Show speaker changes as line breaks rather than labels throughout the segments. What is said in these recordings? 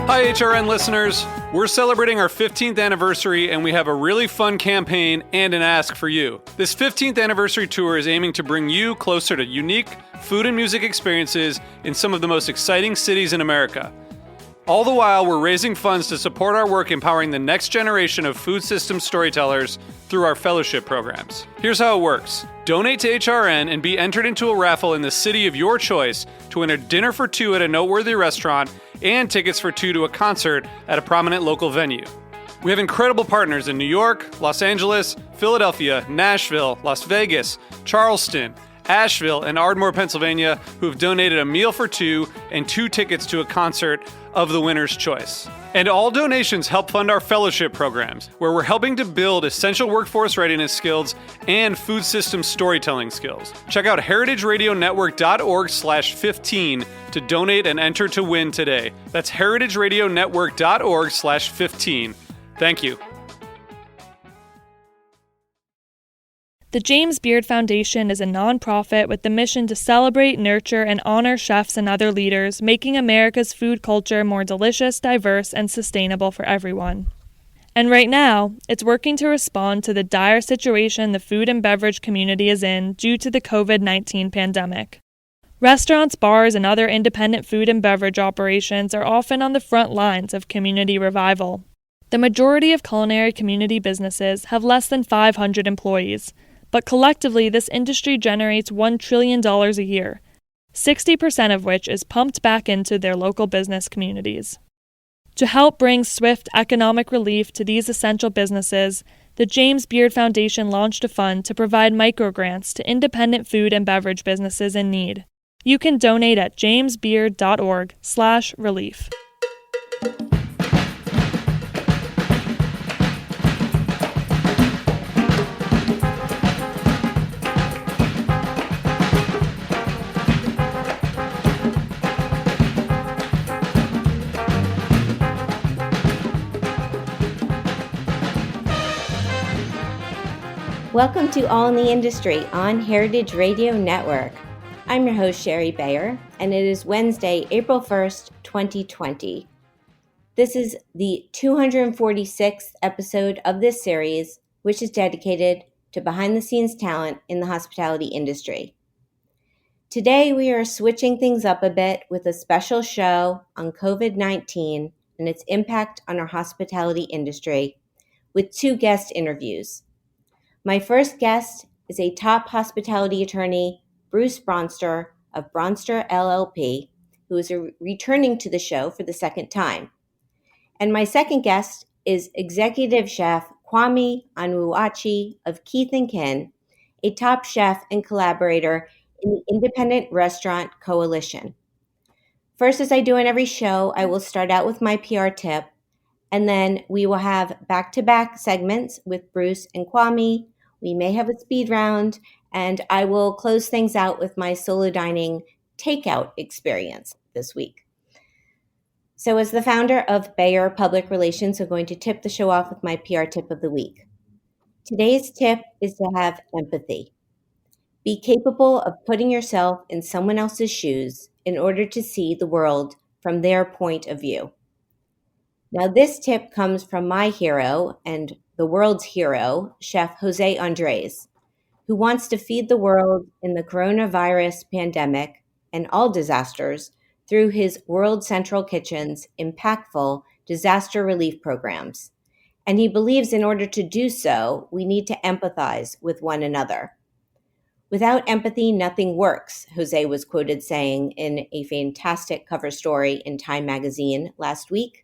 Hi, HRN listeners. We're celebrating our 15th anniversary, and we have a really fun campaign and an ask for you. This 15th anniversary tour is aiming to bring you closer to unique food and music experiences in some of the most exciting cities in America. All the while, we're raising funds to support our work empowering the next generation of food systems storytellers through our fellowship programs. Here's how it works. Donate to HRN and be entered into a raffle in the city of your choice to win a dinner for two at a noteworthy restaurant and tickets for two to a concert at a prominent local venue. We have incredible partners in New York, Los Angeles, Philadelphia, Nashville, Las Vegas, Charleston, Asheville, and Ardmore, Pennsylvania, who have donated a meal for two and two tickets to a concert of the winner's choice. And all donations help fund our fellowship programs, where we're helping to build essential workforce readiness skills and food system storytelling skills. Check out heritageradionetwork.org/15 to donate and enter to win today. That's heritageradionetwork.org/15. Thank you.
The James Beard Foundation is a nonprofit with the mission to celebrate, nurture, and honor chefs and other leaders, making America's food culture more delicious, diverse, and sustainable for everyone. And right now, it's working to respond to the dire situation the food and beverage community is in due to the COVID-19 pandemic. Restaurants, bars, and other independent food and beverage operations are often on the front lines of community revival. The majority of culinary community businesses have less than 500 employees, but collectively this industry generates $1 trillion a year, 60% of which is pumped back into their local business communities. To help bring swift economic relief to these essential businesses, the James Beard Foundation launched a fund to provide microgrants to independent food and beverage businesses in need. You can donate at jamesbeard.org/relief.
Welcome to All in the Industry on Heritage Radio Network. I'm your host, Sherry Bayer, and it is Wednesday, April 1st, 2020. This is the 246th episode of this series, which is dedicated to behind-the-scenes talent in the hospitality industry. Today, we are switching things up a bit with a special show on COVID-19 and its impact on our hospitality industry with two guest interviews. My first guest is a top hospitality attorney, Bruce Bronster of Bronster, LLC, who is returning to the show for the second time. And my second guest is executive chef Kwame Onwuachi of Keith & Kin, a top chef and collaborator in the Independent Restaurant Coalition. First, as I do in every show, I will start out with my PR tip, and then we will have back-to-back segments with Bruce and Kwame. We may have a speed round, and I will close things out with my solo dining takeout experience this week. So as the founder of Bayer Public Relations, I'm going to tip the show off with my PR tip of the week. Today's tip is to have empathy. Be capable of putting yourself in someone else's shoes in order to see the world from their point of view. Now, this tip comes from my hero and the world's hero, Chef Jose Andres, who wants to feed the world in the coronavirus pandemic and all disasters through his World Central Kitchen's impactful disaster relief programs. And he believes in order to do so, we need to empathize with one another. Without empathy, nothing works, Jose was quoted saying in a fantastic cover story in Time magazine last week.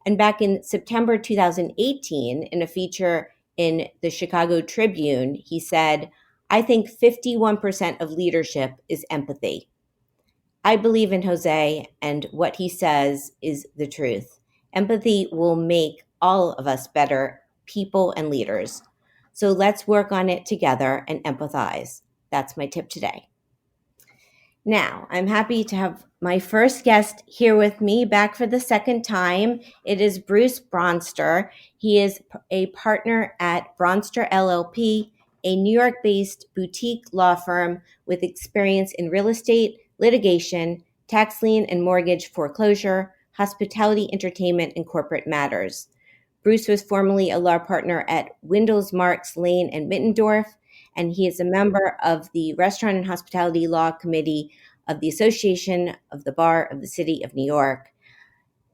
And back in September 2018, in a feature in the Chicago Tribune, he said, "I think 51% of leadership is empathy." I believe in Jose, and what he says is the truth. Empathy will make all of us better people and leaders. So let's work on it together and empathize. That's my tip today. Now, I'm happy to have my first guest here with me back for the second time. It is Bruce Bronster. He is a partner at Bronster LLP, a New York-based boutique law firm with experience in real estate, litigation, tax lien and mortgage foreclosure, hospitality, entertainment, and corporate matters. Bruce was formerly a law partner at Windles, Marks, Lane, and Mittendorf, and he is a member of the Restaurant and Hospitality Law Committee of the Association of the Bar of the City of New York.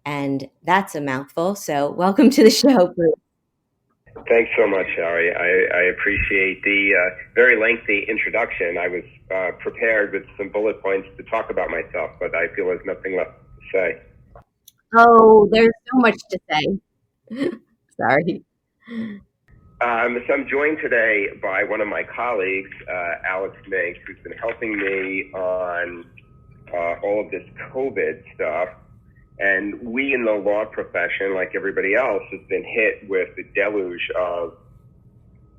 And that's a mouthful, so welcome to the show, Bruce.
Thanks so much, Shari. I appreciate the very lengthy introduction. I was prepared with some bullet points to talk about myself, but I feel there's nothing left to say.
Oh, there's so much to say. Sorry.
So I'm joined today by one of my colleagues, Alex Mink, who's been helping me on all of this COVID stuff. And we in the law profession, like everybody else, has been hit with the deluge of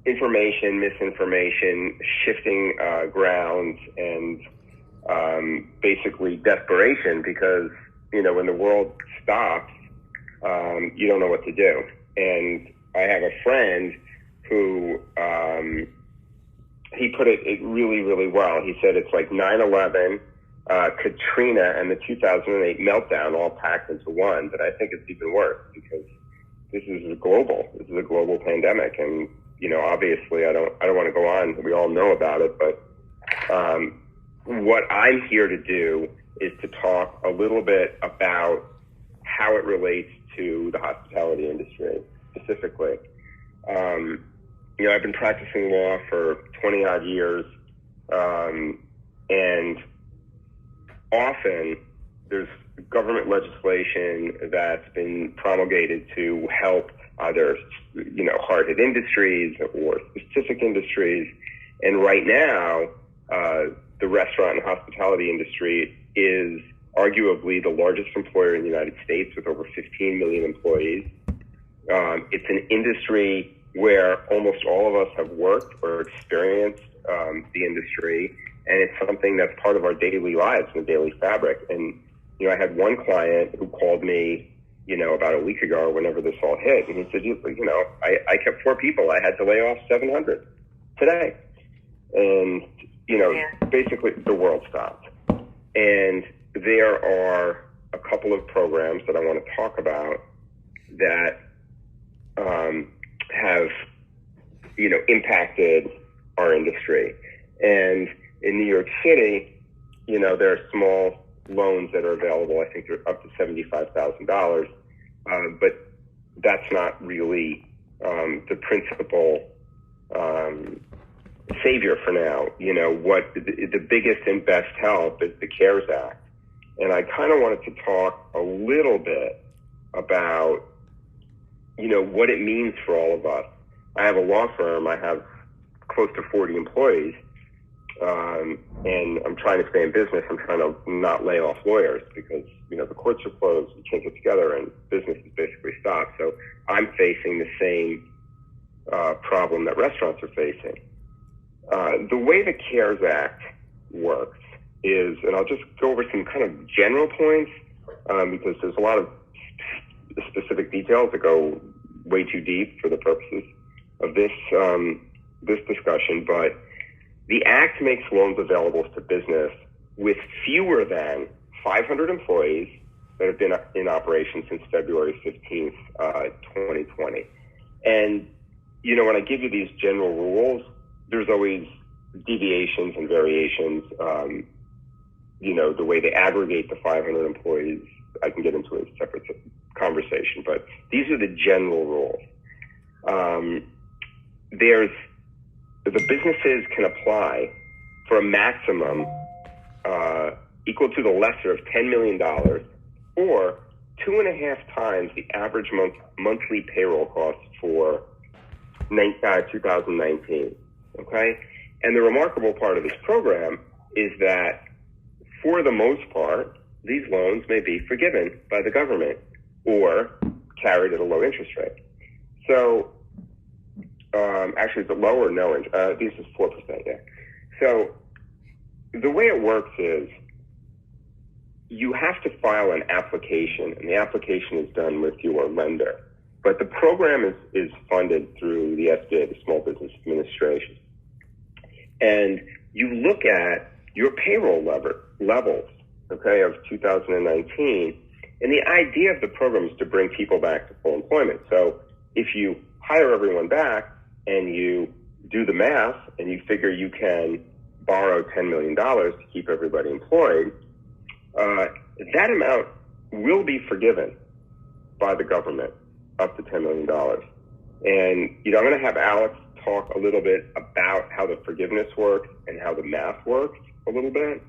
information, misinformation, shifting grounds, and basically desperation because, when the world stops, you don't know what to do. And I have a friend who, he put it really, really well. He said it's like 9/11, Katrina, and the 2008 meltdown all packed into one, but I think it's even worse because this is a global pandemic. And, obviously I don't want to go on. We all know about it, but, what I'm here to do is to talk a little bit about how it relates to the hospitality industry specifically. I've been practicing law for 20 odd years, and often there's government legislation that's been promulgated to help either, hard-hit industries or specific industries. And right now, the restaurant and hospitality industry is arguably the largest employer in the United States with over 15 million employees. It's an industry where almost all of us have worked or experienced the industry, and it's something that's part of our daily lives and the daily fabric. And, I had one client who called me, about a week ago, whenever this all hit, and he said, I kept 4 people. I had to lay off 700 today. And, basically the world stopped. And there are a couple of programs that I want to talk about that have, impacted our industry. And in New York City, there are small loans that are available. I think they're up to $75,000, but that's not really the principal savior for now. What the biggest and best help is the CARES Act. And I kind of wanted to talk a little bit about, what it means for all of us. I have a law firm. I have close to 40 employees, and I'm trying to stay in business. I'm trying to not lay off lawyers because, the courts are closed. We can't get together, and business is basically stopped. So I'm facing the same problem that restaurants are facing. The way the CARES Act works is, and I'll just go over some kind of general points because there's a lot of specific details that go way too deep for the purposes of this discussion. But the Act makes loans available to business with fewer than 500 employees that have been in operation since February 15th, 2020. And, when I give you these general rules, there's always deviations and variations. The way they aggregate the 500 employees, I can get into a separate conversation, but these are the general rules. The businesses can apply for a maximum equal to the lesser of $10 million or 2.5 times the average monthly payroll cost for 2019. Okay? And the remarkable part of this program is that for the most part, these loans may be forgiven by the government or carried at a low interest rate. So, actually, it's a low or no interest. This is 4%, yeah. So, the way it works is you have to file an application, and the application is done with your lender. But the program is funded through the SBA, the Small Business Administration. And you look at your payroll levels, okay, of 2019, And the idea of the program is to bring people back to full employment. So if you hire everyone back and you do the math and you figure you can borrow $10 million to keep everybody employed, that amount will be forgiven by the government, up to $10 million. And, I'm going to have Alex talk a little bit about how the forgiveness works and how the math works a little bit,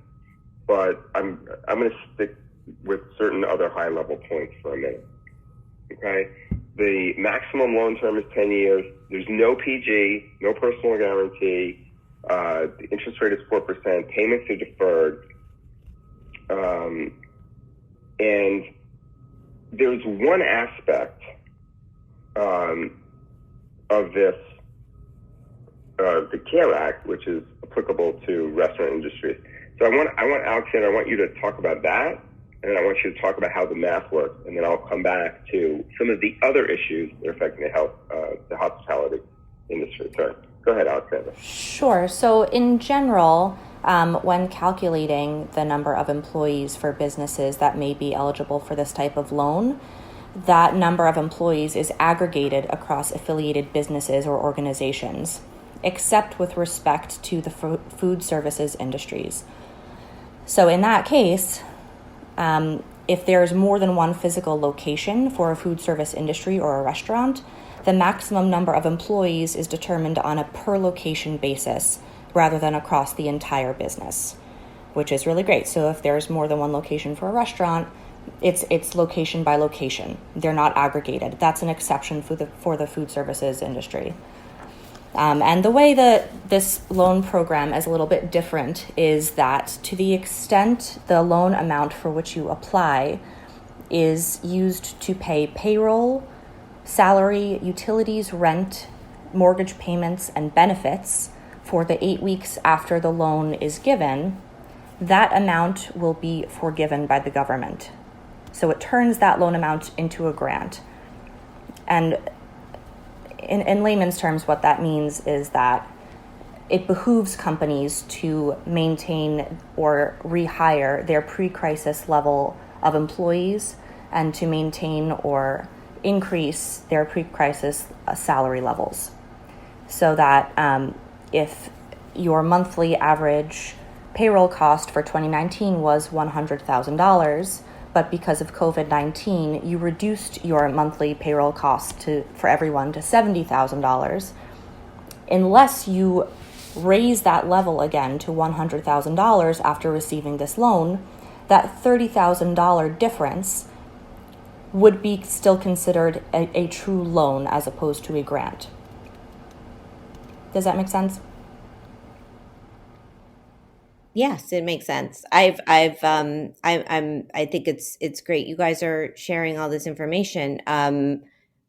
but I'm going to stick with certain other high-level points for a minute. Okay? The maximum loan term is 10 years. There's no PG, no personal guarantee. The interest rate is 4%. Payments are deferred. And there's one aspect of this, the CARE Act, which is applicable to restaurant industries. So I want Alexander, I want you to talk about that, and then I want you to talk about how the math works, and then I'll come back to some of the other issues that are affecting the hospitality industry. Sorry. Go ahead, Alexander.
Sure. So in general, when calculating the number of employees for businesses that may be eligible for this type of loan, that number of employees is aggregated across affiliated businesses or organizations, except with respect to the food services industries. So in that case, if there's more than one physical location for a food service industry or a restaurant, the maximum number of employees is determined on a per location basis rather than across the entire business, which is really great. So if there's more than one location for a restaurant, it's location by location. They're not aggregated. That's an exception for the food services industry. And the way that this loan program is a little bit different is that to the extent the loan amount for which you apply is used to pay payroll, salary, utilities, rent, mortgage payments, and benefits for the 8 weeks after the loan is given, that amount will be forgiven by the government. So it turns that loan amount into a grant. And in layman's terms, what that means is that it behooves companies to maintain or rehire their pre-crisis level of employees and to maintain or increase their pre-crisis salary levels. So that if your monthly average payroll cost for 2019 was $100,000, but because of COVID-19, you reduced your monthly payroll cost for everyone to $70,000. Unless you raise that level again to $100,000 after receiving this loan, that $30,000 difference would be still considered a true loan as opposed to a grant. Does that make sense?
Yes, it makes sense. I think it's great. You guys are sharing all this information.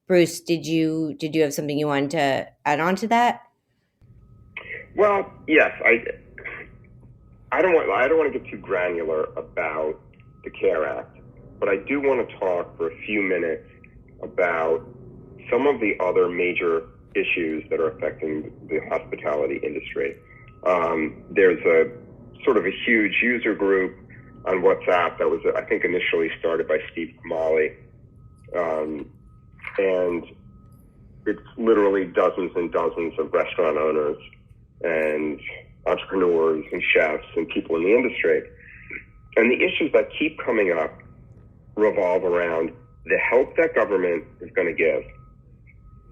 Bruce, did you have something you wanted to add on to that?
Well, yes. I don't want to get too granular about the CARE Act, but I do want to talk for a few minutes about some of the other major issues that are affecting the hospitality industry. There's a sort of a huge user group on WhatsApp that was, I think, initially started by Steve Kamali. And it's literally dozens and dozens of restaurant owners and entrepreneurs and chefs and people in the industry. And the issues that keep coming up revolve around the help that government is going to give.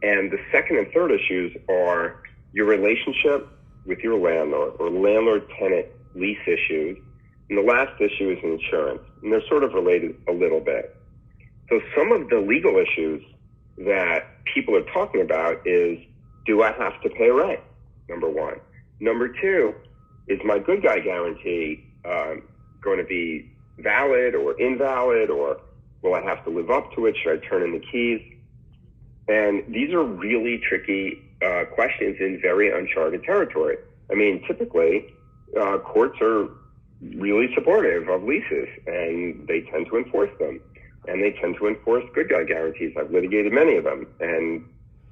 And the second and third issues are your relationship with your landlord or landlord-tenant lease issues. And the last issue is insurance. And they're sort of related a little bit. So some of the legal issues that people are talking about is, do I have to pay rent? Number one. Number two, is my good guy guarantee going to be valid or invalid, or will I have to live up to it? Should I turn in the keys? And these are really tricky questions in very uncharted territory. I mean, typically, courts are really supportive of leases, and they tend to enforce them. And they tend to enforce good guy guarantees. I've litigated many of them, and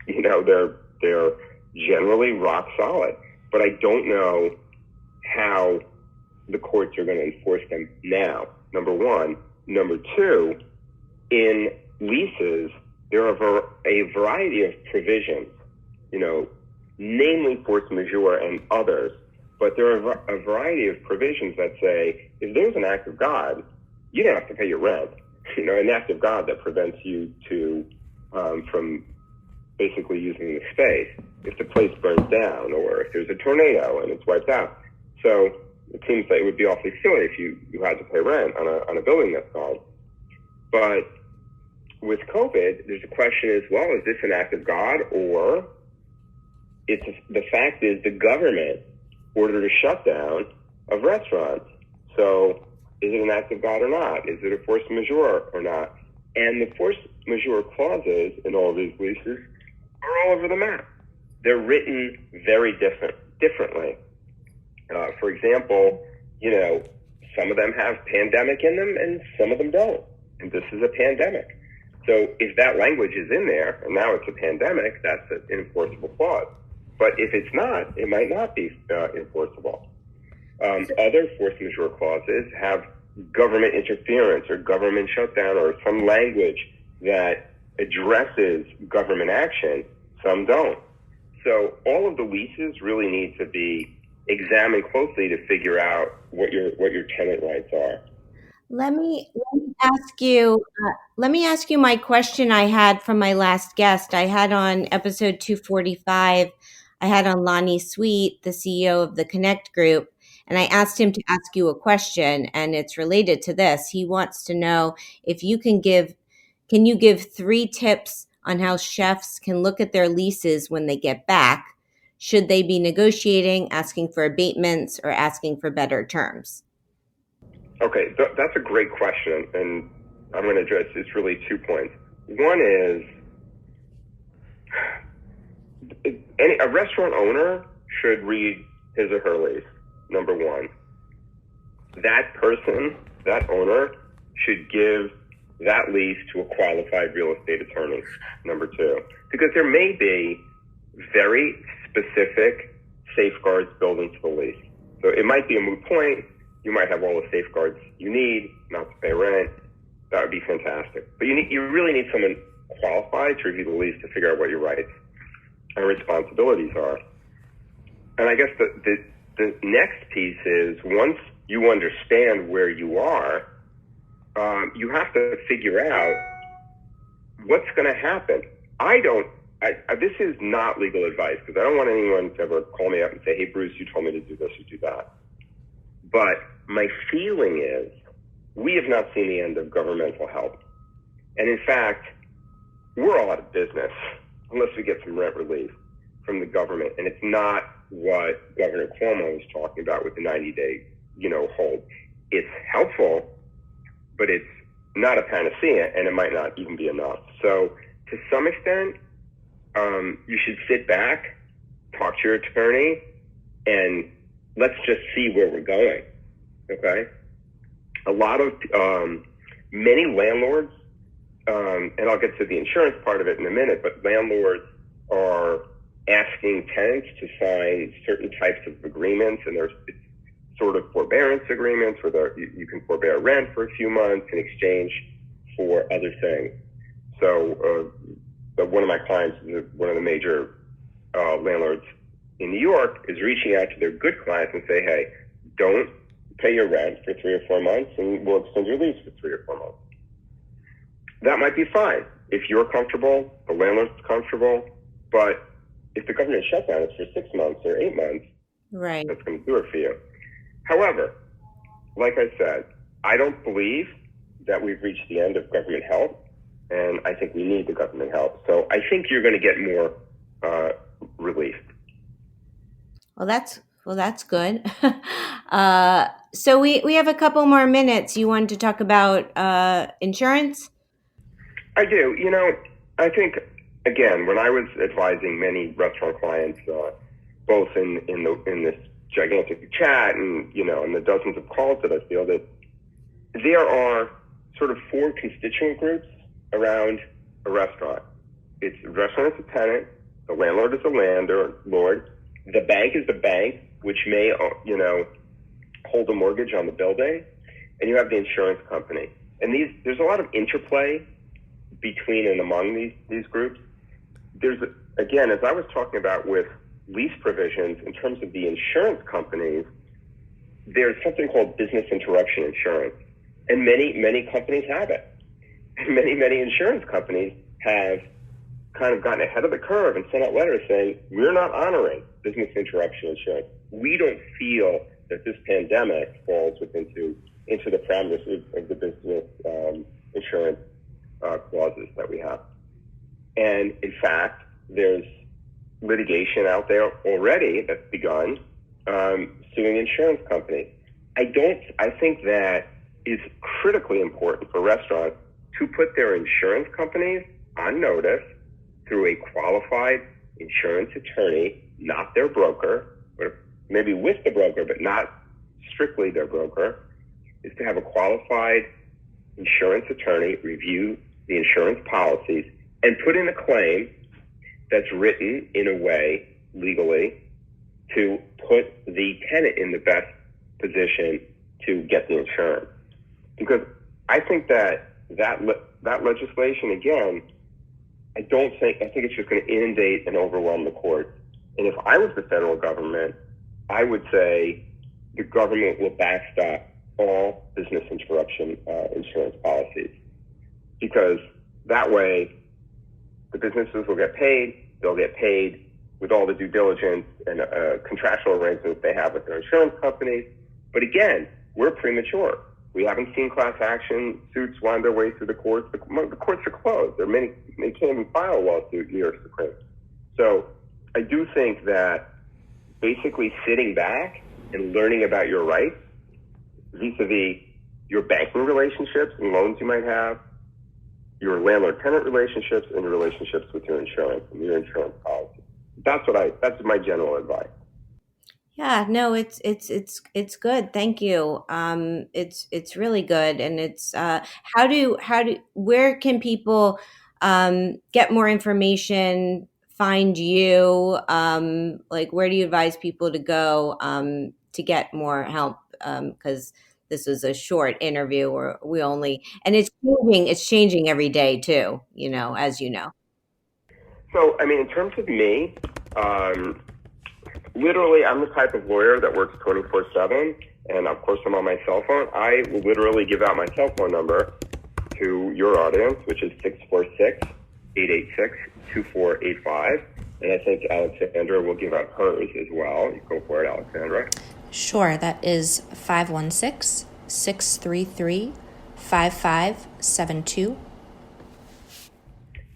they're generally rock solid. But I don't know how the courts are going to enforce them now, number one. Number two, in leases, there are a variety of provisions, namely force majeure and others, but there are a variety of provisions that say, if there's an act of God, you don't have to pay your rent. An act of God that prevents you from basically using the space if the place burns down or if there's a tornado and it's wiped out. So it seems that it would be awfully silly if you had to pay rent on a building that's gone. But with COVID, there's a question as well, is this an act of God, or the fact is the government ordered a shutdown of restaurants. So is it an act of God or not? Is it a force majeure or not? And the force majeure clauses in all of these leases are all over the map. They're written very differently. For example, some of them have pandemic in them and some of them don't. And this is a pandemic. So if that language is in there and now it's a pandemic, that's an enforceable clause. But if it's not, it might not be enforceable. Other force majeure clauses have government interference or government shutdown or some language that addresses government action. Some don't. So all of the leases really need to be examined closely to figure out what your tenant rights are.
Let me ask you. Let me ask you my question I had from my last guest. I had on episode 245. I had on Lonnie Sweet, the CEO of the Connect Group, and I asked him to ask you a question, and it's related to this. He wants to know if you can you give 3 tips on how chefs can look at their leases when they get back? Should they be negotiating, asking for abatements, or asking for better terms?
Okay, that's a great question, and I'm going to address it's really 2 points. One is a restaurant owner should read his or her lease, number one. That person, that owner, should give that lease to a qualified real estate attorney, number 2. Because there may be very specific safeguards built into the lease. So it might be a moot point. You might have all the safeguards you need not to pay rent. That would be fantastic. But you really need someone qualified to review the lease to figure out what your rights and responsibilities are. And I guess the next piece is once you understand where you are, you have to figure out what's going to happen. This is not legal advice because I don't want anyone to ever call me up and say, hey, Bruce, you told me to do this or do that. But my feeling is we have not seen the end of governmental help. And in fact, we're all out of business unless we get some rent relief from the government. And it's not what Governor Cuomo was talking about with the 90-day, hold. It's helpful, but it's not a panacea, and it might not even be enough. So to some extent, you should sit back, talk to your attorney, and let's just see where we're going, okay? A lot of, many landlords, and I'll get to the insurance part of it in a minute, but landlords are asking tenants to sign certain types of agreements, and there's sort of forbearance agreements where you can forbear rent for a few months in exchange for other things. So one of my clients, one of the major landlords in New York, is reaching out to their good clients and say, hey, don't pay your rent for 3 or 4 months and we'll extend your lease for 3 or 4 months. That might be fine. If you're comfortable, the landlord's comfortable, but if the government shutdown is for 6 months or 8 months,
right,
that's going to do it for you. However, like I said, I don't believe that we've reached the end of government help, and I think we need the government help. So I think you're going to get more relief.
Well, that's good. So we have a couple more minutes. You wanted to talk about insurance?
I do. I think, again, when I was advising many restaurant clients, both in this gigantic chat and, in the dozens of calls that I fielded, there are sort of 4 constituent groups around a restaurant. It's the restaurant is a tenant, the landlord is a landlord, the bank is the bank, which may, hold a mortgage on the building, and you have the insurance company. And there's a lot of interplay between and among these groups. There's, again, as I was talking about with lease provisions, in terms of the insurance companies, there's something called business interruption insurance. And many companies have it. Many insurance companies have kind of gotten ahead of the curve and sent out letters saying, we're not honoring business interruption insurance. We don't feel that this pandemic falls into the parameters of the business insurance clauses that we have. And in fact, there's litigation out there already that's begun suing insurance companies. I think that is critically important for restaurants to put their insurance companies on notice through a qualified insurance attorney, not their broker, or maybe with the broker, but not strictly their broker, is to have a qualified insurance attorney review the insurance policies and put in a claim that's written in a way legally to put the tenant in the best position to get the insurance. Because I think that legislation, again, I think it's just going to inundate and overwhelm the courts. And if I was the federal government, I would say the government will backstop all business interruption insurance policies, because that way the businesses will get paid. They'll get paid with all the due diligence and contractual arrangements they have with their insurance companies. But again, we're premature. We haven't seen class action suits wind their way through the courts. The courts are closed. They can't even file a lawsuit in New York Supreme. So I do think that basically sitting back and learning about your rights vis-a-vis your banking relationships and loans you might have, your landlord-tenant relationships, and your relationships with your insurance and your insurance policy. That's my general advice.
Yeah, no, it's good. Thank you. It's really good. And it's, where can people, get more information, find you? Like, where do you advise people to go, to get more help? 'Cause this was a short interview where and it's changing every day too, as you know.
So, I mean, in terms of me, literally, I'm the type of lawyer that works 24/7, and of course, I'm on my cell phone. I will literally give out my cell phone number to your audience, which is 646-886-2485, and I think Alexandra will give out hers as well. You go for it, Alexandra.
Sure, that is 516-633-5572.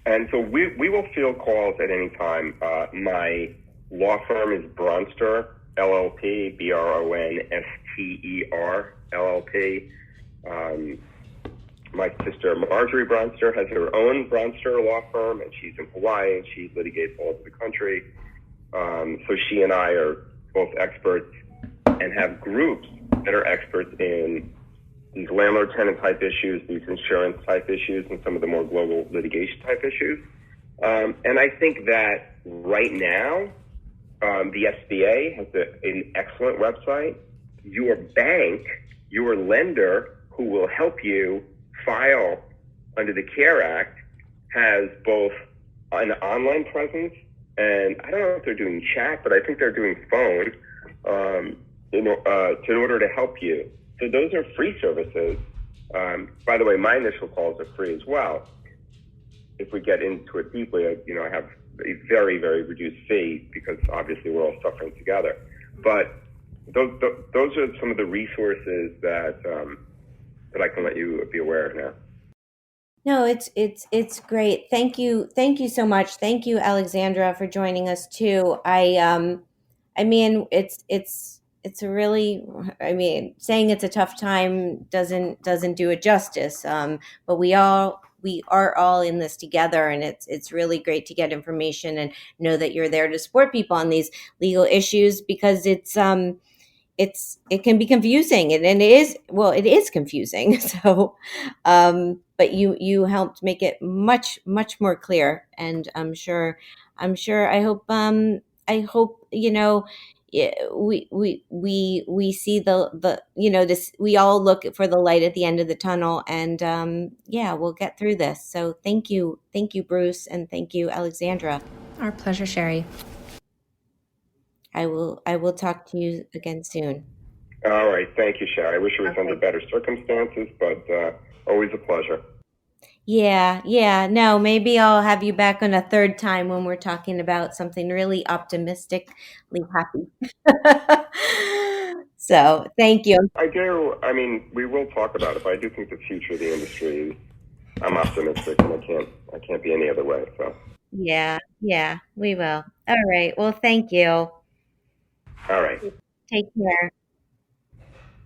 And so we will field calls at any time. My law firm is Bronster, LLP, Bronster, LLP. My sister Marjorie Bronster has her own Bronster law firm, and she's in Hawaii, and she litigates all over the country. So she and I are both experts and have groups that are experts in these landlord-tenant type issues, these insurance type issues, and some of the more global litigation type issues. And I think that right now, the SBA has an excellent website. Your bank, your lender, who will help you file under the CARE Act, has both an online presence, and I don't know if they're doing chat, but I think they're doing phone in order to help you. So those are free services. By the way, my initial calls are free as well. If we get into it deeply, I have a very, very reduced fee because obviously we're all suffering together. But those are some of the resources that I can let you be aware of now.
No, it's great. Thank you so much. Thank you, Alexandra, for joining us too. I mean, it's a really, saying it's a tough time doesn't do it justice. But we are all in this together, and it's really great to get information and know that you're there to support people on these legal issues, because it can be confusing, and it is confusing. So, but you helped make it much more clear, and I hope we see the this, we all look for the light at the end of the tunnel, and we'll get through this. So thank you, Bruce, and thank you, Alexandra.
Our pleasure, Sherry.
I will talk to you again soon.
All right, thank you, Sherry. I wish it was under better circumstances, but always a pleasure.
Yeah. No, maybe I'll have you back on a third time when we're talking about something really optimistically happy. So thank you.
I do. I mean, we will talk about it, but I do think the future of the industry, I'm optimistic, and I can't be any other way. So.
Yeah, we will. All right. Well, thank you.
All right.
Take care.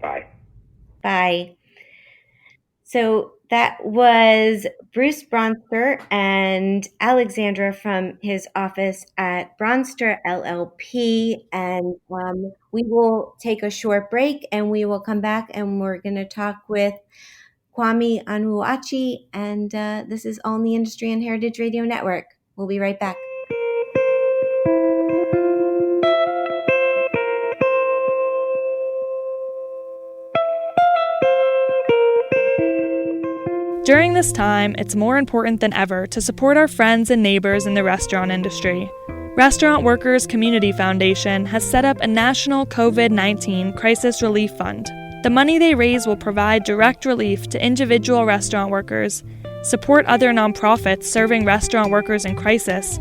Bye.
Bye. So that was Bruce Bronster and Alexandra from his office at Bronster LLP. And we will take a short break, and we will come back, and we're going to talk with Kwame Onwuachi. And this is All in the Industry and Heritage Radio Network. We'll be right back.
During this time, it's more important than ever to support our friends and neighbors in the restaurant industry. Restaurant Workers Community Foundation has set up a national COVID-19 crisis relief fund. The money they raise will provide direct relief to individual restaurant workers, support other nonprofits serving restaurant workers in crisis,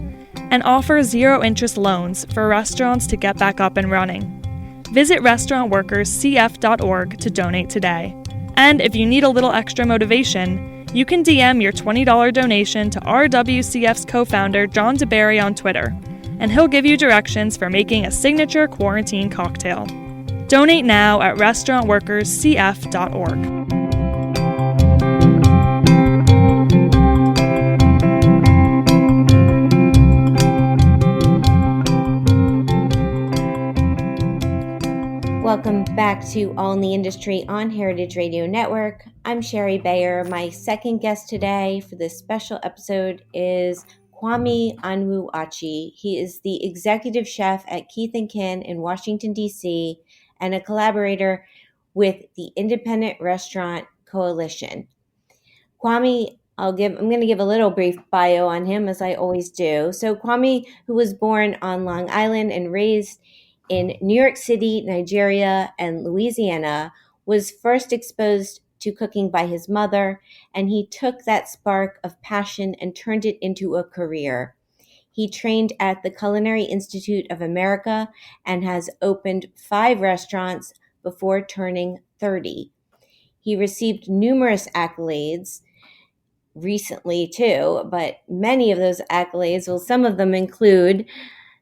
and offer zero-interest loans for restaurants to get back up and running. Visit restaurantworkerscf.org to donate today. And if you need a little extra motivation, you can DM your $20 donation to RWCF's co-founder John DeBerry on Twitter, and he'll give you directions for making a signature quarantine cocktail. Donate now at restaurantworkerscf.org.
Welcome back to All in the Industry on Heritage Radio Network. I'm Sherry Bayer. My second guest today for this special episode is Kwame Onwuachi. He is the executive chef at Keith & Kin in Washington, D.C., and a collaborator with the Independent Restaurant Coalition. Kwame, I'm going to give a little brief bio on him, as I always do. So Kwame, who was born on Long Island and raised in New York City, Nigeria, and Louisiana, was first exposed to cooking by his mother, and he took that spark of passion and turned it into a career. He trained at the Culinary Institute of America and has opened 5 restaurants before turning 30. He received numerous accolades recently too, but many of those accolades, well, some of them include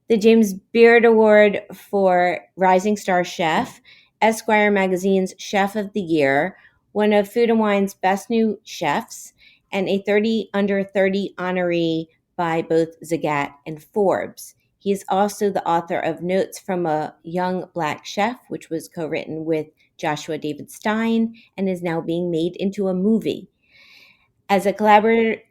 the James Beard Award for Rising Star Chef, Esquire Magazine's Chef of the Year, one of Food & Wine's Best New Chefs, and a 30 Under 30 honoree by both Zagat and Forbes. He is also the author of Notes from a Young Black Chef, which was co-written with Joshua David Stein and is now being made into a movie. As a collaborator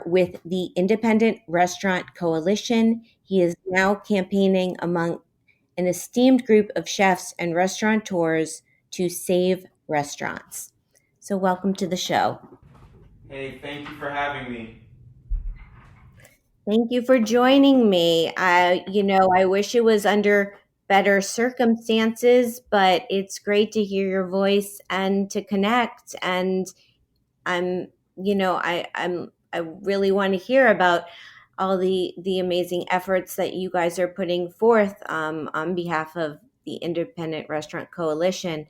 with the Independent Restaurant Coalition, he is now campaigning among an esteemed group of chefs and restaurateurs to save restaurants. So welcome to the show.
Hey, thank you for having me.
Thank you for joining me. I wish it was under better circumstances, but it's great to hear your voice and to connect. And I really want to hear about all the amazing efforts that you guys are putting forth on behalf of the Independent Restaurant Coalition.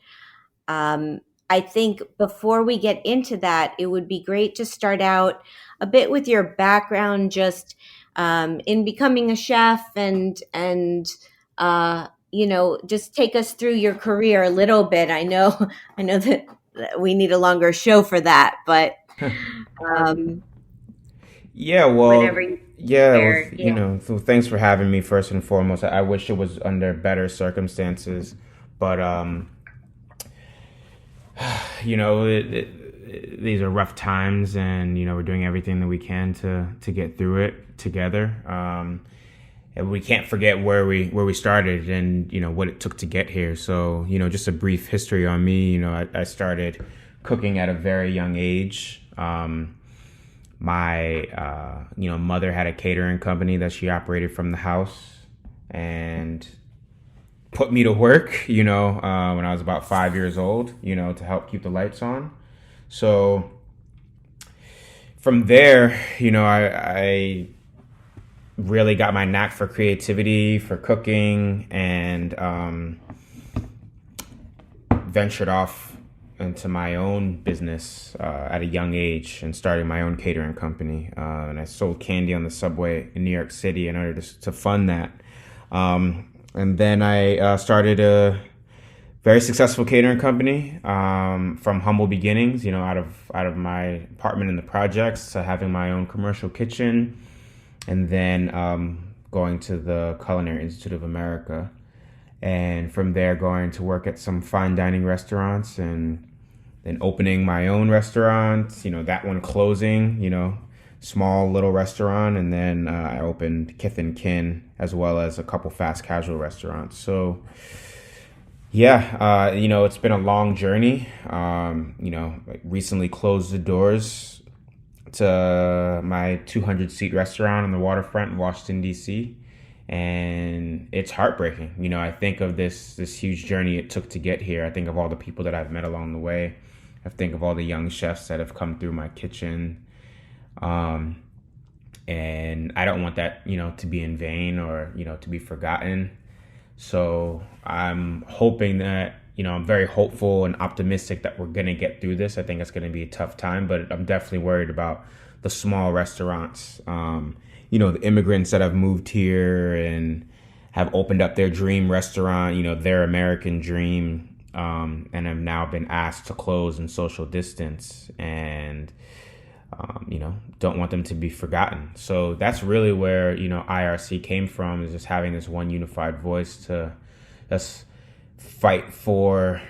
I think before we get into that, it would be great to start out a bit with your background, just in becoming a chef, and just take us through your career a little bit. I know that we need a longer show for that, but
so thanks for having me first and foremost. I wish it was under better circumstances, but these are rough times, and we're doing everything that we can to get through it together. and we can't forget where we started and, what it took to get here. So, just a brief history on me. I started cooking at a very young age. My mother had a catering company that she operated from the house and put me to work, when I was about 5 years old, to help keep the lights on. So from there, I really got my knack for creativity, for cooking, and ventured off into my own business at a young age and started my own catering company. And I sold candy on the subway in New York City in order to fund that. And then I started a very successful catering company from humble beginnings, out of my apartment in the projects to having my own commercial kitchen, and then going to the Culinary Institute of America. And from there, going to work at some fine dining restaurants and then opening my own restaurant, that one closing, small little restaurant. And then I opened Kith and Kin as well as a couple fast casual restaurants. So yeah, it's been a long journey. Recently closed the doors to my 200 seat restaurant on the waterfront in Washington, D.C. And it's heartbreaking. I think of this huge journey it took to get here. I think of all the people that I've met along the way. I think of all the young chefs that have come through my kitchen. And I don't want that, to be in vain or, to be forgotten. So I'm hoping that, I'm very hopeful and optimistic that we're going to get through this. I think it's going to be a tough time, but I'm definitely worried about the small restaurants, the immigrants that have moved here and have opened up their dream restaurant, their American dream, and have now been asked to close and social distance and, don't want them to be forgotten. So that's really where, IRC came from, is just having this one unified voice to just fight for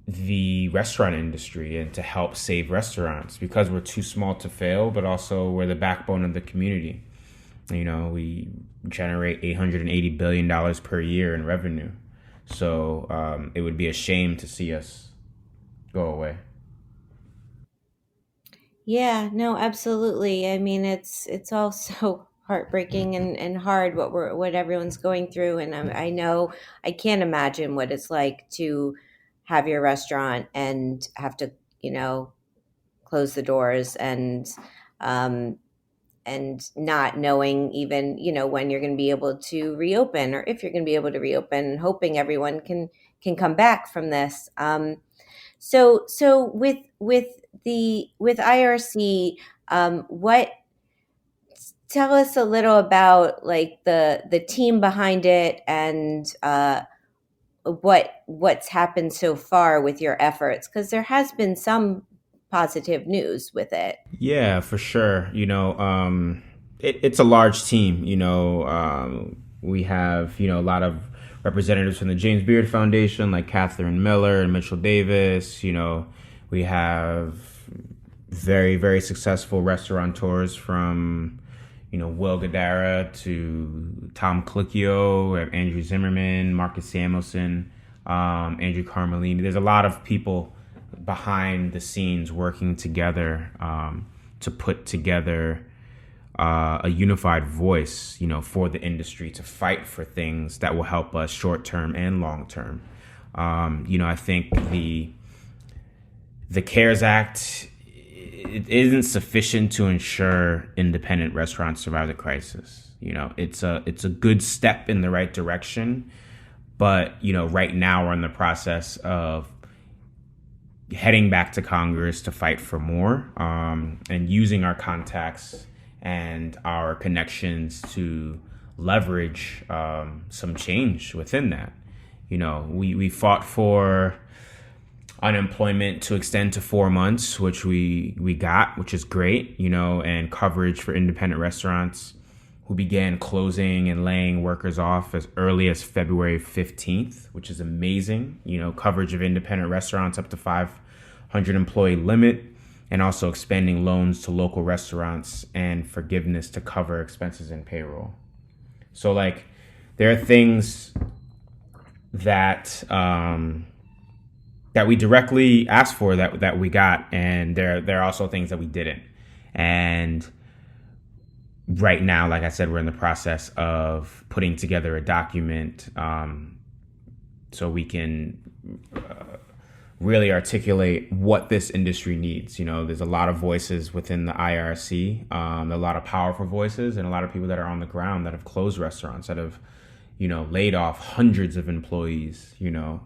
the restaurant industry and to help save restaurants, because we're too small to fail, but also we're the backbone of the community. We generate $880 billion per year in revenue. So it would be a shame to see us go away.
Yeah, no, absolutely. I mean, it's all so heartbreaking and hard what everyone's going through, and I know I can't imagine what it's like to have your restaurant and have to, close the doors and not knowing even, when you're going to be able to reopen, or if you're going to be able to reopen, and hoping everyone can come back from this. So with IRC, tell us a little about like the team behind it and what's happened so far with your efforts, because there has been some positive news with it.
Yeah, for sure. It's a large team. We have, a lot of representatives from the James Beard Foundation, like Catherine Miller and Mitchell Davis. We have very, very successful restaurateurs from, Will Guidara to Tom Colicchio, Andrew Zimmerman, Marcus Samuelson, Andrew Carmelini. There's a lot of people behind the scenes working together to put together a unified voice, for the industry to fight for things that will help us short term and long term. I think the CARES Act, it isn't sufficient to ensure independent restaurants survive the crisis. It's a good step in the right direction, but right now we're in the process of heading back to Congress to fight for more, and using our contacts and our connections to leverage some change within that. We fought for unemployment to extend to 4 months, which we got, which is great, and coverage for independent restaurants who began closing and laying workers off as early as February 15th, which is amazing. Coverage of independent restaurants up to 500 employee limit, and also expanding loans to local restaurants and forgiveness to cover expenses and payroll. So like there are things that that we directly asked for that we got, and there are also things that we didn't. And right now, like I said, we're in the process of putting together a document so we can really articulate what this industry needs. You know, there's a lot of voices within the IRC, a lot of powerful voices, and a lot of people that are on the ground that have closed restaurants, that have, you know, laid off hundreds of employees, you know,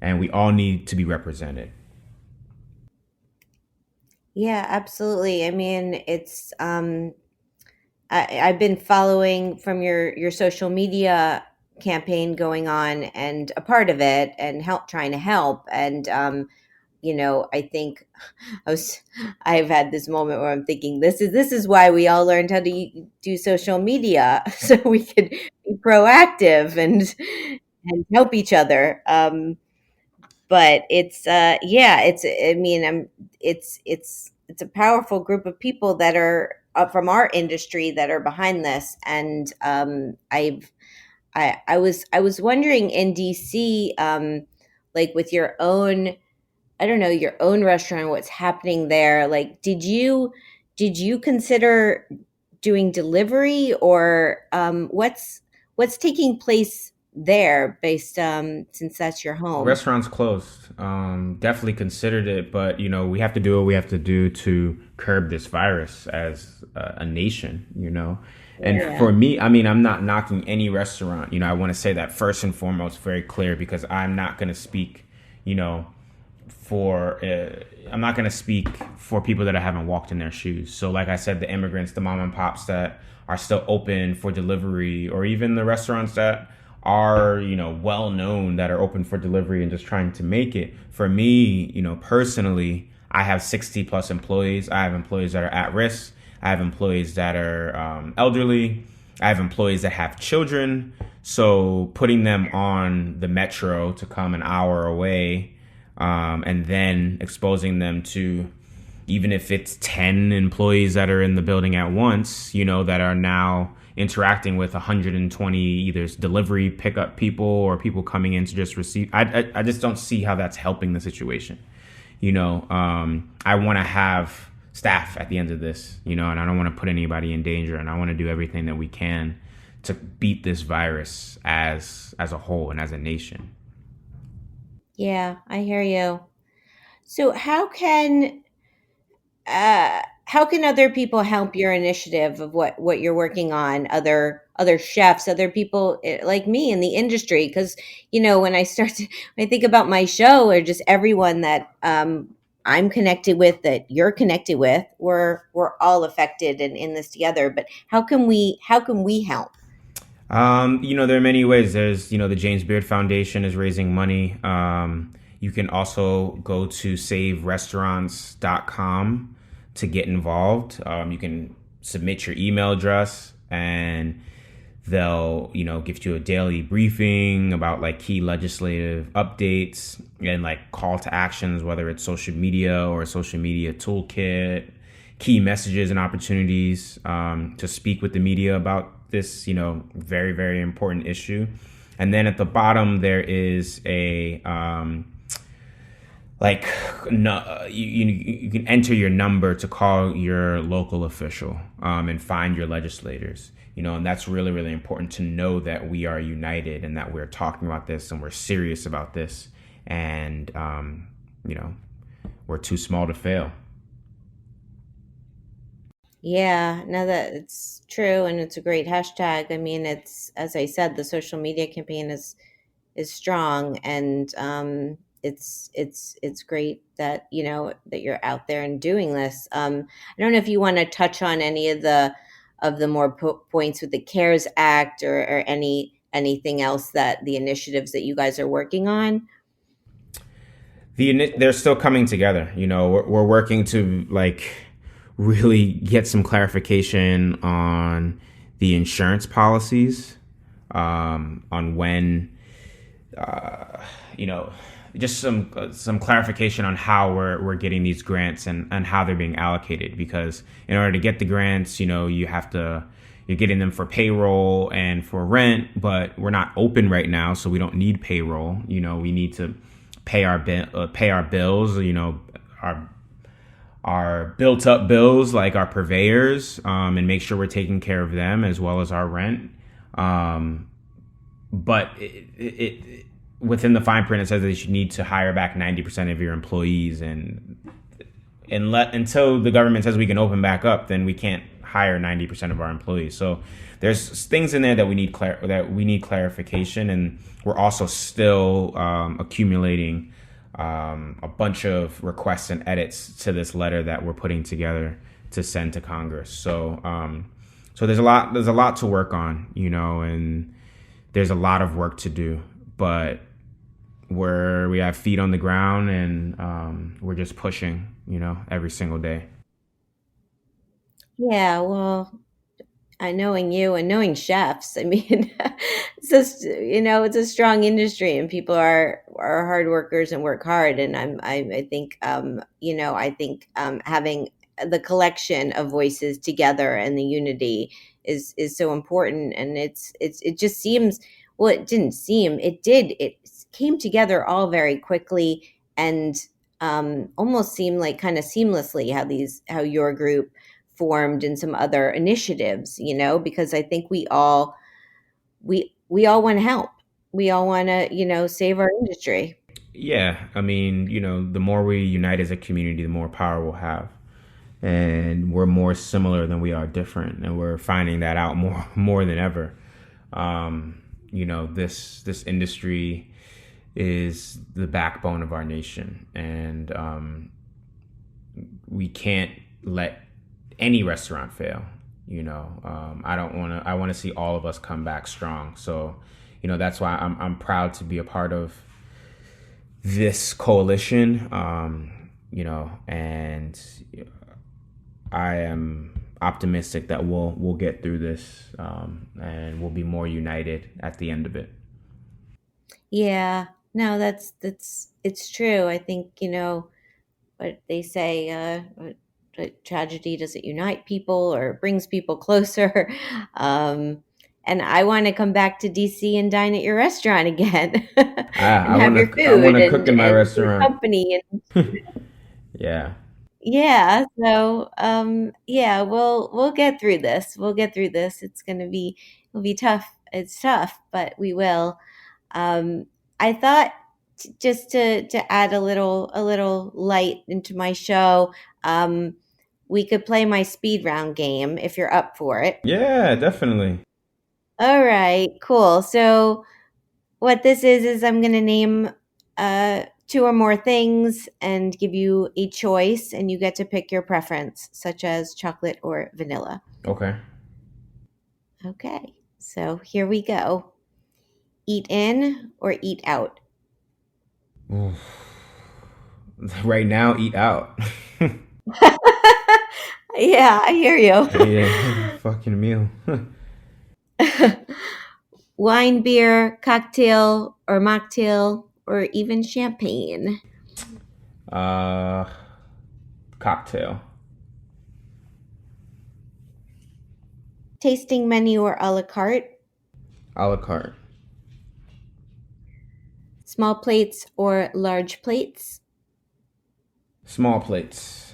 and we all need to be represented.
Yeah, absolutely. I mean, it's I've been following from your social media campaign going on, and a part of it, and trying to help. And you know, I think I've had this moment where I'm thinking this is why we all learned how to do social media so we could be proactive and help each other. But it's yeah, it's I mean, it's a powerful group of people that are from our industry that are behind this. And I was wondering in DC, like with your own, I don't know, your own restaurant, what's happening there. Like, did you consider doing delivery, or what's taking place there, based since that's your home?
Restaurants closed. Definitely considered it, but you know, we have to do what we have to do to curb this virus as a nation, you know. And
Yeah.
for me, I mean, I'm not knocking any restaurant. You know, I want to say that first and foremost, very clear, because I'm not going to speak, you know, I'm not going to speak for people that I haven't walked in their shoes. So like I said, the immigrants, the mom and pops that are still open for delivery, or even the restaurants that are, you know, well known, that are open for delivery and just trying to make it. For me, you know, personally, I have 60 plus employees. I have employees that are at risk. I have employees that are elderly. I have employees that have children. So putting them on the metro to come an hour away, and then exposing them to, even if it's 10 employees that are in the building at once, you know, that are now interacting with 120 either delivery pickup people or people coming in to just receive. I just don't see how that's helping the situation. You know, I want to have staff at the end of this, you know, and I don't want to put anybody in danger, and I want to do everything that we can to beat this virus as a whole and as a nation.
Yeah, I hear you. So how can other people help your initiative of what you're working on? Other chefs, other people like me in the industry, because you know, when I think about my show, or just everyone that I'm connected with, that you're connected with, we're all affected and in this together. But how can we help?
You know, there are many ways. There's, you know, the James Beard Foundation is raising money. You can also go to saverestaurants.com to get involved. You can submit your email address, and they'll, you know, give you a daily briefing about like key legislative updates and like call to actions, whether it's social media or a social media toolkit, key messages and opportunities to speak with the media about this, you know, very, very important issue. And then at the bottom, there is a you can enter your number to call your local official and find your legislators, you know, and that's really, really important to know that we are united and that we're talking about this and we're serious about this, and you know, we're too small to fail.
Yeah, no, that it's true, and it's a great hashtag. I mean, it's, as I said, the social media campaign is strong, and it's great that, you know, that you're out there and doing this. I don't know if you want to touch on any of the more points with the CARES Act, or anything else, that the initiatives that you guys are working on.
They're still coming together. You know, we're working to like really get some clarification on the insurance policies, on when, you know, just some clarification on how we're getting these grants and how they're being allocated. Because in order to get the grants, you know, you have to, you're getting them for payroll and for rent, but we're not open right now, so we don't need payroll. We need to pay our bills. Our built up bills, like our purveyors, and make sure we're taking care of them as well as our rent. But it within the fine print, it says that you need to hire back 90% of your employees, until the government says we can open back up, then we can't hire 90% of our employees. So there's things in there that we need clarification, and we're also still accumulating a bunch of requests and edits to this letter that we're putting together to send to Congress. So there's a lot to work on, and there's a lot of work to do, but we have feet on the ground, and we're just pushing, every single day.
Yeah, well, knowing you and knowing chefs, I mean, it's just, it's a strong industry, and people are hard workers and work hard. And I think, having the collection of voices together and the unity is so important. And it just seems, well, it didn't seem, it did, it came together all very quickly, and almost seemed like kind of seamlessly how your group formed and some other initiatives, because I think we all want to help. We all want to, save our industry.
Yeah. I mean, the more we unite as a community, the more power we'll have. And we're more similar than we are different. And we're finding that out more than ever. This industry is the backbone of our nation. And we can't let any restaurant fail. I want to see all of us come back strong. So, that's why I'm proud to be a part of this coalition. And I am optimistic that we'll get through this, and we'll be more united at the end of it.
Yeah, no, it's true. I think, what they say, tragedy doesn't unite people or brings people closer. And I want to come back to DC and dine at your restaurant again. And have your food.
I want to cook in my restaurant.
Company.
Yeah.
Yeah. So, we'll get through this. It'll be tough. It's tough, but we will. I thought just to add a little light into my show, we could play my speed round game if you're up for it.
Yeah, definitely.
All right, cool. So what this is I'm going to name two or more things and give you a choice, and you get to pick your preference, such as chocolate or vanilla.
Okay.
Okay, so here we go. Eat in or eat out?
Right now, eat out.
Yeah, I hear you.
Yeah, fucking meal.
Wine, beer, cocktail, or mocktail, or even champagne?
Cocktail.
Tasting menu or a la carte?
A la carte.
Small plates or large plates?
Small plates.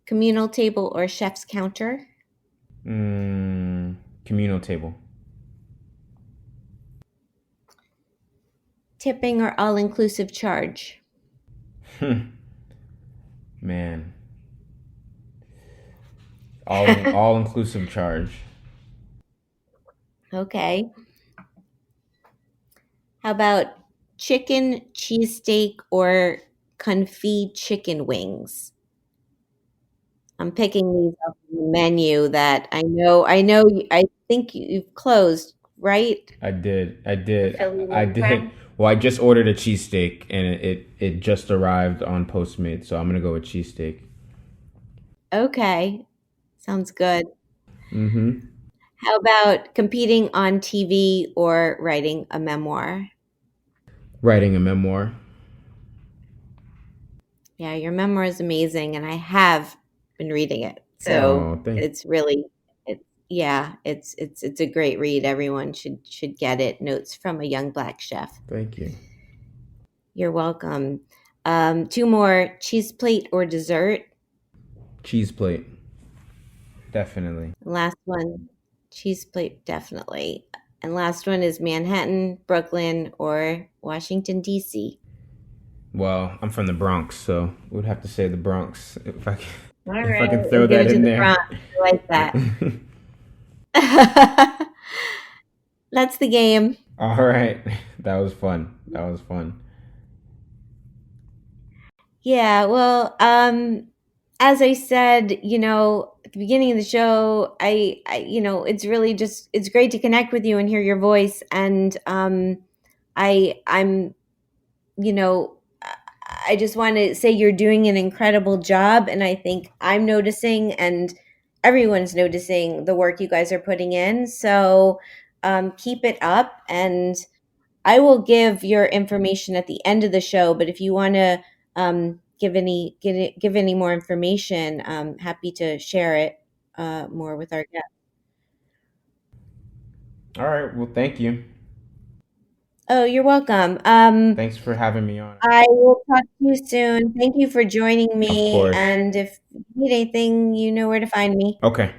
Communal table or chef's counter?
Communal table.
Tipping or all-inclusive charge?
Man. All-inclusive charge.
Okay. How about chicken, cheesesteak, or confit chicken wings? I'm picking these off the menu that I know. I think you've closed, right?
I did. Well, I just ordered a cheesesteak, and it just arrived on Postmates, so I'm gonna go with cheesesteak.
Okay, sounds good.
Mm-hmm.
How about competing on TV or writing a memoir?
Writing a memoir.
Yeah, your memoir is amazing, and I have been reading it. So
Thank
it's really, yeah, it's a great read. Everyone should get it. Notes from a Young Black Chef.
Thank you.
You're welcome. Two more: cheese plate or dessert.
Cheese plate. Definitely.
Last one, cheese plate, definitely. And last one is Manhattan, Brooklyn, or Washington, D.C.
Well, I'm from the Bronx, so we'd have to say the Bronx if I can,
All
if I
right,
can
we'll
throw
give
that
it to
in
the
there.
Bronx. I like that. That's the game.
All right. That was fun. That was fun.
Yeah, well, as I said, at the beginning of the show, it's really just it's great to connect with you and hear your voice, and I'm, you know, I just want to say you're doing an incredible job, and I think I'm noticing, and everyone's noticing the work you guys are putting in. So keep it up, and I will give your information at the end of the show. But if you want to give any more information, I'm happy to share it more with our guests.
All right. Well, thank you.
Oh, you're welcome.
Thanks for having me on.
I will talk to you soon. Thank you for joining
Of
me.
course.
And if you need anything, you know where to find me.
Okay.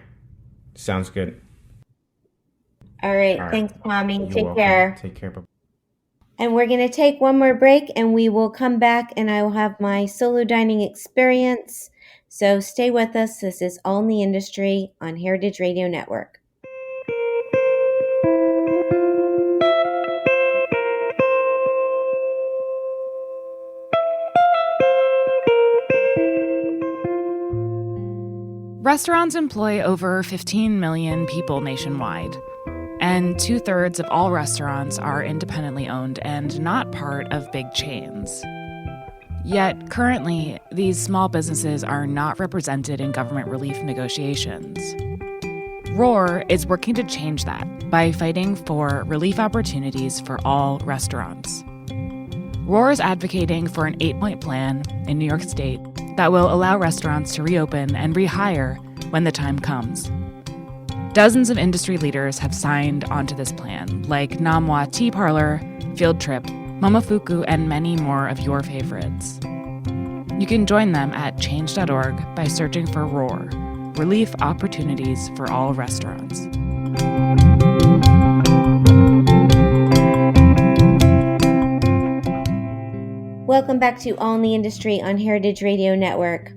Sounds good.
All right.
All right.
Thanks, Kwame.
You're
Take
welcome.
care.
Take care. Bye.
And we're going to take one more break and we will come back and I will have my solo dining experience. So stay with us. This is All in the Industry on Heritage Radio Network.
Restaurants employ over 15 million people nationwide, and 2/3 of all restaurants are independently owned and not part of big chains. Yet, currently, these small businesses are not represented in government relief negotiations. ROAR is working to change that by fighting for relief opportunities for all restaurants. ROAR is advocating for an 8-point plan in New York State that will allow restaurants to reopen and rehire when the time comes. Dozens of industry leaders have signed onto this plan, like Namwa Tea Parlor, Field Trip, Momofuku, and many more of your favorites. You can join them at change.org by searching for ROAR, Relief Opportunities for All Restaurants.
Welcome back to All in the Industry on Heritage Radio Network.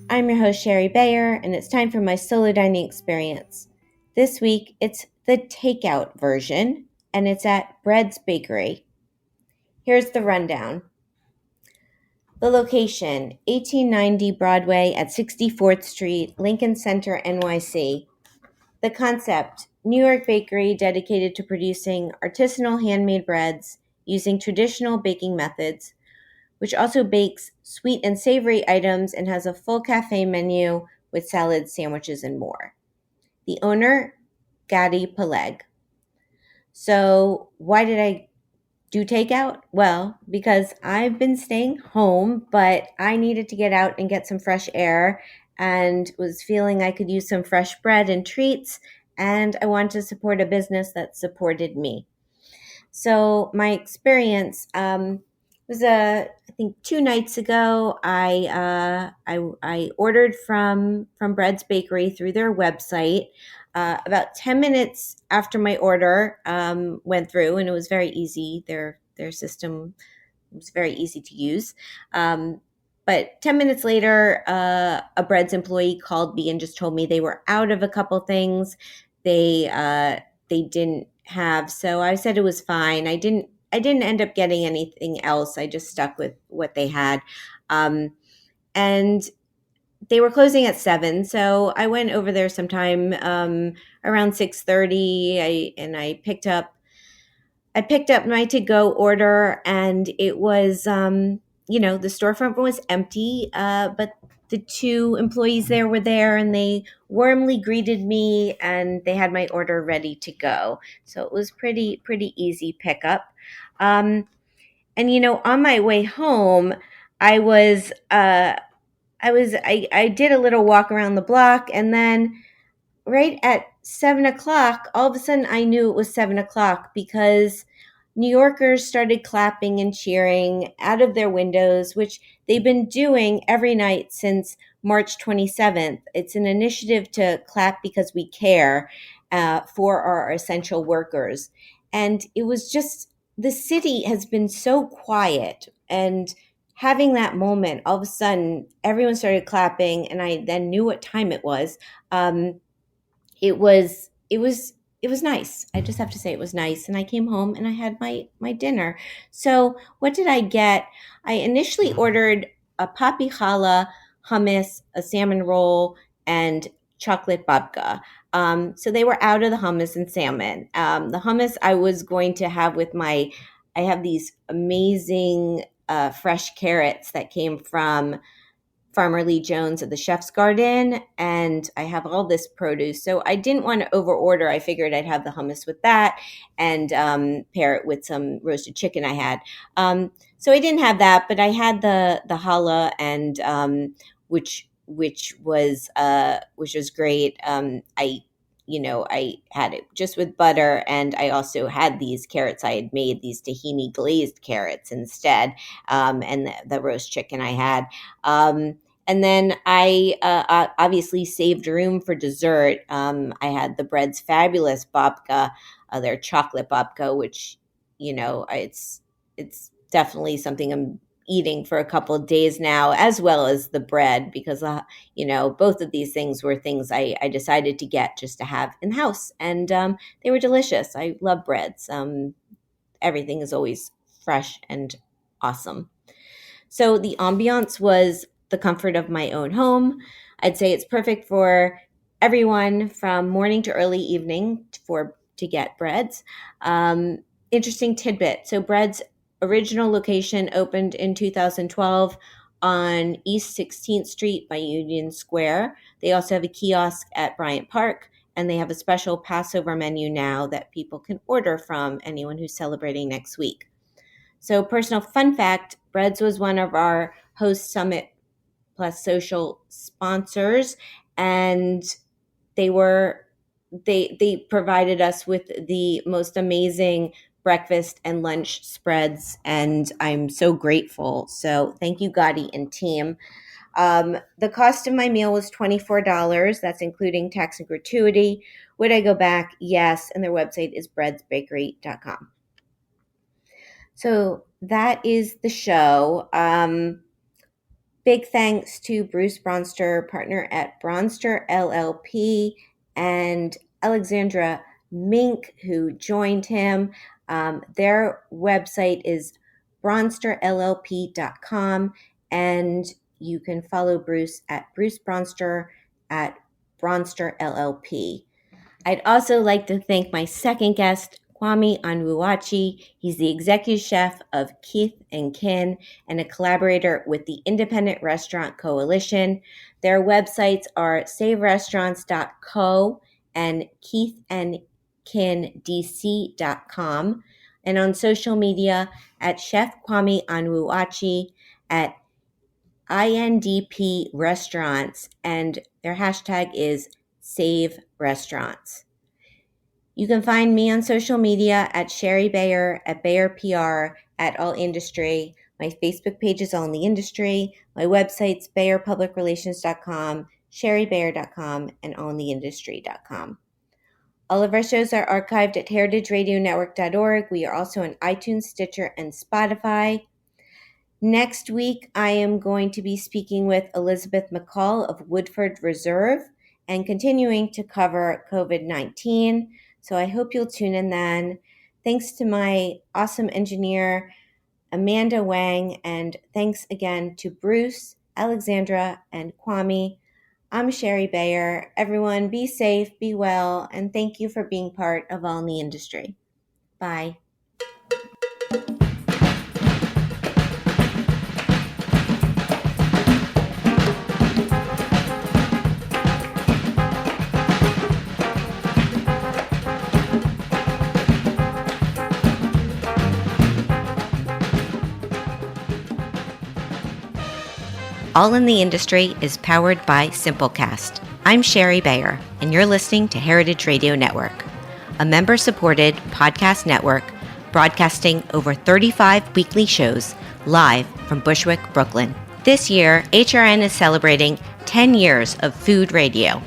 I'm your host, Sherry Bayer, and it's time for my solo dining experience. This week, it's the takeout version, and it's at Bread's Bakery. Here's the rundown. The location, 1890 Broadway at 64th Street, Lincoln Center, NYC. The concept, New York bakery dedicated to producing artisanal handmade breads using traditional baking methods, which also bakes sweet and savory items and has a full cafe menu with salads, sandwiches, and more. The owner, Gadi Peleg. So why did I do takeout? Well, because I've been staying home, but I needed to get out and get some fresh air and was feeling I could use some fresh bread and treats, and I wanted to support a business that supported me. So my experience was I think 2 nights ago. I ordered from Bread's Bakery through their website. About 10 minutes after my order went through, and it was very easy. Their system was very easy to use. But 10 minutes later, a Bread's employee called me and just told me they were out of a couple things. They didn't have, so I said it was fine. I didn't end up getting anything else. I just stuck with what they had. And they were closing at 7, so I went over there sometime around 6:30. I picked up my to-go order, and it was the storefront was empty, but the 2 employees there were there, and they warmly greeted me, and they had my order ready to go. So it was pretty easy pickup. And on my way home, I was I did a little walk around the block, and then right at 7 o'clock, all of a sudden I knew it was 7 o'clock because New Yorkers started clapping and cheering out of their windows, which they've been doing every night since March 27th. It's an initiative to clap because we care for our essential workers. And it was just, the city has been so quiet, and having that moment, all of a sudden everyone started clapping, and I then knew what time it was. It was nice. I just have to say it was nice. And I came home and I had my dinner. So what did I get? I initially ordered a papi challah, hummus, a salmon roll, and chocolate babka. So they were out of the hummus and salmon. The hummus I was going to have with I have these amazing fresh carrots that came from Farmer Lee Jones at the Chef's Garden, and I have all this produce. So I didn't want to overorder. I figured I'd have the hummus with that and pair it with some roasted chicken I had. So I didn't have that, but I had the challah, and which was great. I had it just with butter, and I also had these carrots. I had made these tahini glazed carrots instead, and the roast chicken I had. And then I obviously saved room for dessert. I had the Bread's Fabulous babka, their chocolate babka, which, it's definitely something I'm eating for a couple of days now, as well as the bread, because, both of these things were things I decided to get just to have in the house. And they were delicious. I love breads. Everything is always fresh and awesome. So the ambiance was the comfort of my own home. I'd say it's perfect for everyone from morning to early evening to get breads. Interesting tidbit. So Bread's original location opened in 2012 on East 16th Street by Union Square. They also have a kiosk at Bryant Park, and they have a special Passover menu now that people can order from, anyone who's celebrating next week. So personal fun fact, Bread's was one of our Host Summit Plus Social sponsors, and they provided us with the most amazing breakfast and lunch spreads, and I'm so grateful. So thank you, Gotti and team. The cost of my meal was $24. That's including tax and gratuity. Would I go back? Yes. And their website is breadsbakery.com. So that is the show. Big thanks to Bruce Bronster, partner at Bronster LLP, and Alexandra Mink, who joined him. Their website is bronsterllp.com, and you can follow Bruce at Bruce Bronster at Bronster LLP. I'd also like to thank my second guest, Kwame Onwuachi. He's the executive chef of Keith and Kin and a collaborator with the Independent Restaurant Coalition. Their websites are saverestaurants.co and keithandkindc.com, and on social media at Chef Kwame Onwuachi, at INDP Restaurants, and their hashtag is Save Restaurants. You can find me on social media at Sherry Bayer, at Bayer PR, at All Industry. My Facebook page is All in the Industry. My website's BayerPublicRelations.com, SherryBayer.com, and AllInTheIndustry.com. All of our shows are archived at heritageradionetwork.org. We are also on iTunes, Stitcher, and Spotify. Next week, I am going to be speaking with Elizabeth McCall of Woodford Reserve and continuing to cover COVID-19. So I hope you'll tune in then. Thanks to my awesome engineer, Amanda Wang, and thanks again to Bruce, Alexandra, and Kwame. I'm Sherry Bayer. Everyone, be safe, be well, and thank you for being part of All in the Industry. Bye. All in the Industry is powered by Simplecast. I'm Sherry Bayer, and you're listening to Heritage Radio Network, a member-supported podcast network broadcasting over 35 weekly shows live from Bushwick, Brooklyn. This year, HRN is celebrating 10 years of food radio.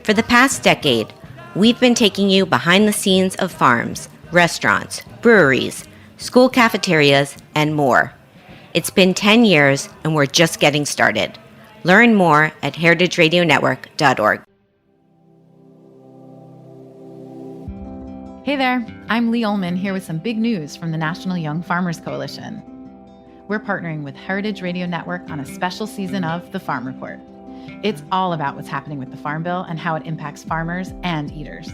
For the past decade, we've been taking you behind the scenes of farms, restaurants, breweries, school cafeterias, and more. It's been 10 years, and we're just getting started. Learn more at heritageradionetwork.org.
Hey there, I'm Lee Ullman here with some big news from the National Young Farmers Coalition. We're partnering with Heritage Radio Network on a special season of The Farm Report. It's all about what's happening with the Farm Bill and how it impacts farmers and eaters.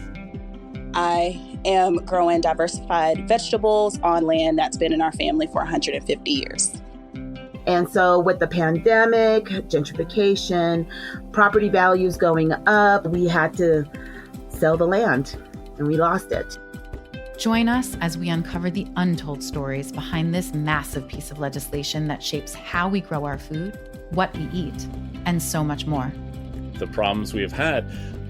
I am growing diversified vegetables on land that's been in our family for 150 years.
And so with the pandemic, gentrification, property values going up, we had to sell the land and we lost it.
Join us as we uncover the untold stories behind this massive piece of legislation that shapes how we grow our food, what we eat, and so much more.
The problems we have had,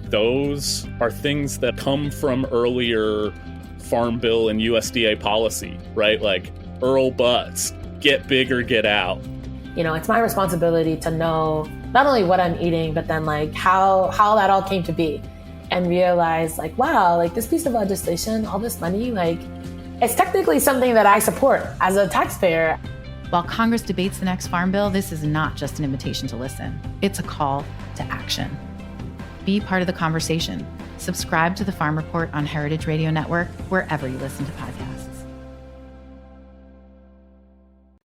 those are things that come from earlier Farm Bill and USDA policy, right? Like Earl Butts, get big or get out.
You know, it's my responsibility to know not only what I'm eating, but then like how that all came to be, and realize like, wow, like this piece of legislation, all this money, like it's technically something that I support as a taxpayer.
While Congress debates the next Farm Bill, this is not just an invitation to listen. It's a call to action. Be part of the conversation. Subscribe to the Farm Report on Heritage Radio Network, wherever you listen to podcasts.